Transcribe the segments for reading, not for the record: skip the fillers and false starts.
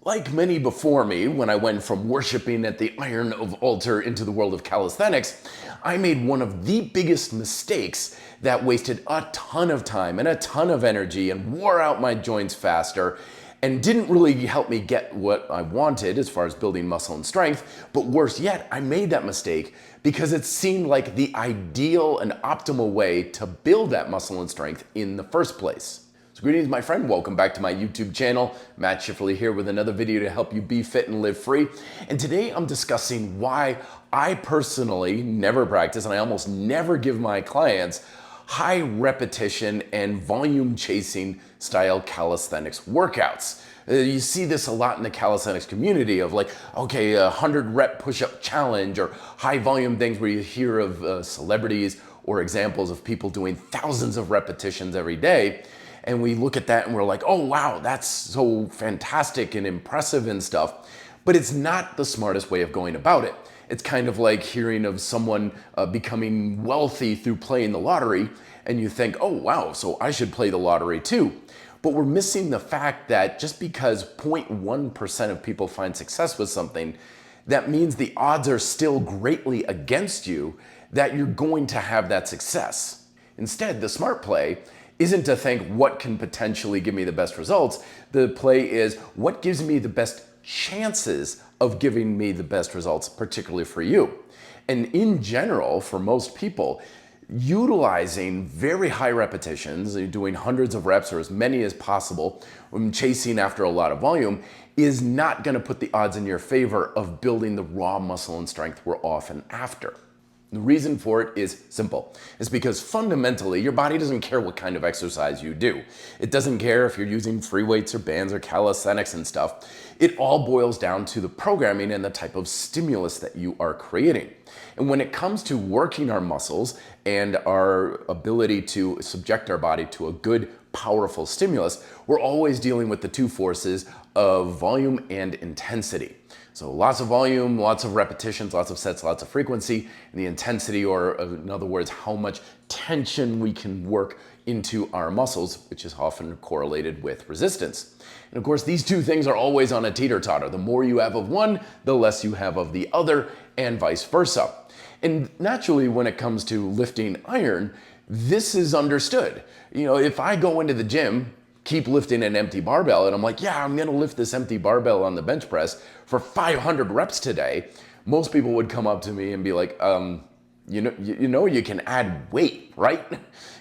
Like many before me, when I went from worshiping at the iron of altar into the world of calisthenics, I made one of the biggest mistakes that wasted a ton of time and a ton of energy and wore out my joints faster and didn't really help me get what I wanted as far as building muscle and strength. But worse yet, I made that mistake because it seemed like the ideal and optimal way to build that muscle and strength in the first place. So greetings, my friend. Welcome back to my YouTube channel. Matt Schifferly here with another video to help you be fit and live free. And today I'm discussing why I personally never practice and I almost never give my clients high repetition and volume chasing style calisthenics workouts. You see this a lot in the calisthenics community of like, okay, 100 rep push-up challenge or high volume things where you hear of celebrities or examples of people doing thousands of repetitions every day. And we look at that and we're like, oh wow, that's so fantastic and impressive and stuff. But it's not the smartest way of going about it. It's kind of like hearing of someone becoming wealthy through playing the lottery, and you think, oh wow, so I should play the lottery too. But we're missing the fact that just because 0.1% of people find success with something, that means the odds are still greatly against you that you're going to have that success. Instead, the smart play isn't to think what can potentially give me the best results. The play is what gives me the best chances of giving me the best results, particularly for you. And in general, for most people, utilizing very high repetitions, doing hundreds of reps or as many as possible, chasing after a lot of volume, is not going to put the odds in your favor of building the raw muscle and strength we're often after. The reason for it is simple. It's because fundamentally, your body doesn't care what kind of exercise you do. It doesn't care if you're using free weights or bands or calisthenics and stuff. It all boils down to the programming and the type of stimulus that you are creating. And when it comes to working our muscles and our ability to subject our body to a good, powerful stimulus, we're always dealing with the two forces of volume and intensity. So lots of volume, lots of repetitions, lots of sets, lots of frequency, and the intensity, or in other words, how much tension we can work into our muscles, which is often correlated with resistance. And of course, these two things are always on a teeter-totter. The more you have of one, the less you have of the other, and vice versa. And naturally, when it comes to lifting iron, this is understood. You know, if I go into the gym, keep lifting an empty barbell, and I'm like, yeah, I'm gonna lift this empty barbell on the bench press for 500 reps today, most people would come up to me and be like, you know, you can add weight, right?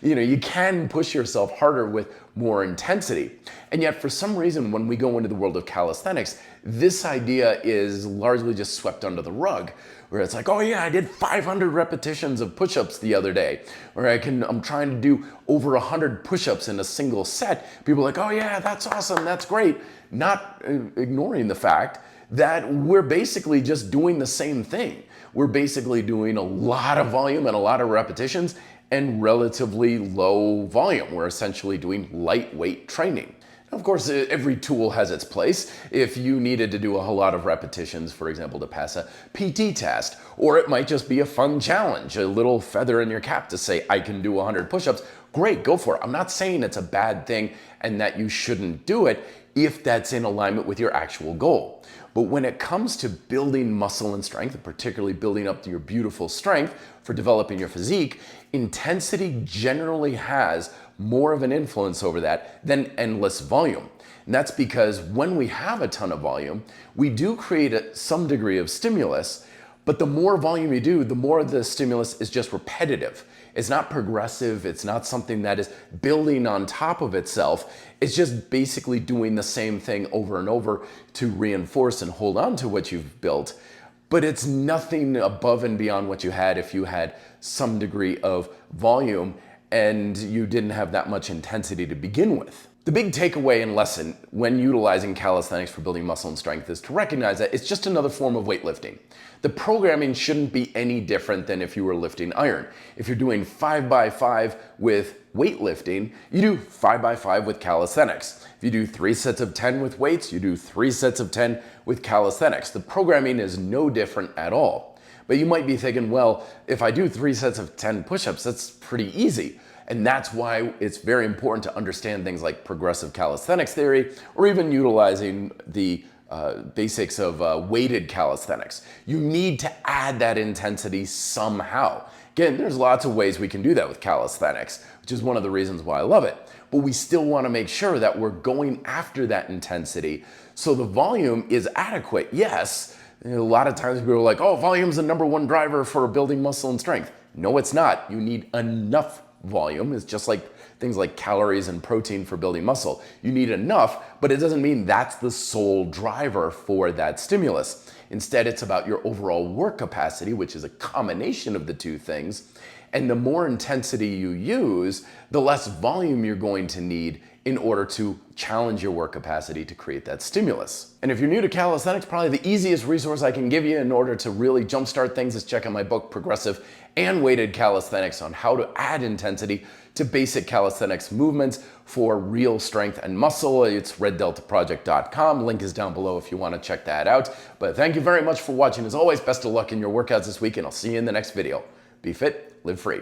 You can push yourself harder with more intensity. And yet for some reason, when we go into the world of calisthenics, this idea is largely just swept under the rug, where it's like, oh yeah, I did 500 repetitions of push-ups the other day, or I'm trying to do over 100 push-ups in a single set. People are like, oh yeah, that's awesome, that's great. Not ignoring the fact that we're basically just doing the same thing. We're basically doing a lot of volume and a lot of repetitions and relatively low volume. We're essentially doing lightweight training. Of course, every tool has its place. If you needed to do a whole lot of repetitions, for example, to pass a PT test, or it might just be a fun challenge, a little feather in your cap to say, I can do 100 push-ups, great, go for it. I'm not saying it's a bad thing and that you shouldn't do it if that's in alignment with your actual goal. But when it comes to building muscle and strength, and particularly building up to your beautiful strength for developing your physique, intensity generally has more of an influence over that than endless volume. And that's because when we have a ton of volume, we do create some degree of stimulus, but the more volume you do, the more the stimulus is just repetitive. It's not progressive, it's not something that is building on top of itself. It's just basically doing the same thing over and over to reinforce and hold on to what you've built. But it's nothing above and beyond what you had if you had some degree of volume and you didn't have that much intensity to begin with. The big takeaway and lesson when utilizing calisthenics for building muscle and strength is to recognize that it's just another form of weightlifting. The programming shouldn't be any different than if you were lifting iron. If you're doing 5x5 with weightlifting, you do 5x5 with calisthenics. If you do 3 sets of 10 with weights, you do 3 sets of 10 with calisthenics. The programming is no different at all. But you might be thinking, well, if I do 3 sets of 10 push-ups, that's pretty easy. And that's why it's very important to understand things like progressive calisthenics theory, or even utilizing the basics of weighted calisthenics. You need to add that intensity somehow. Again, there's lots of ways we can do that with calisthenics, which is one of the reasons why I love it. But we still want to make sure that we're going after that intensity so the volume is adequate. Yes, a lot of times people are like, oh, volume's the #1 driver for building muscle and strength. No, it's not. You need enough volume. It's just like things like calories and protein for building muscle. You need enough, but it doesn't mean that's the sole driver for that stimulus. Instead, it's about your overall work capacity, which is a combination of the two things. And the more intensity you use, the less volume you're going to need in order to challenge your work capacity to create that stimulus. And if you're new to calisthenics, probably the easiest resource I can give you in order to really jumpstart things is check out my book, Progressive and Weighted Calisthenics, on how to add intensity to basic calisthenics movements for real strength and muscle. It's reddeltaproject.com. Link is down below if you want to check that out. But thank you very much for watching. As always, best of luck in your workouts this week, and I'll see you in the next video. Be fit, live free.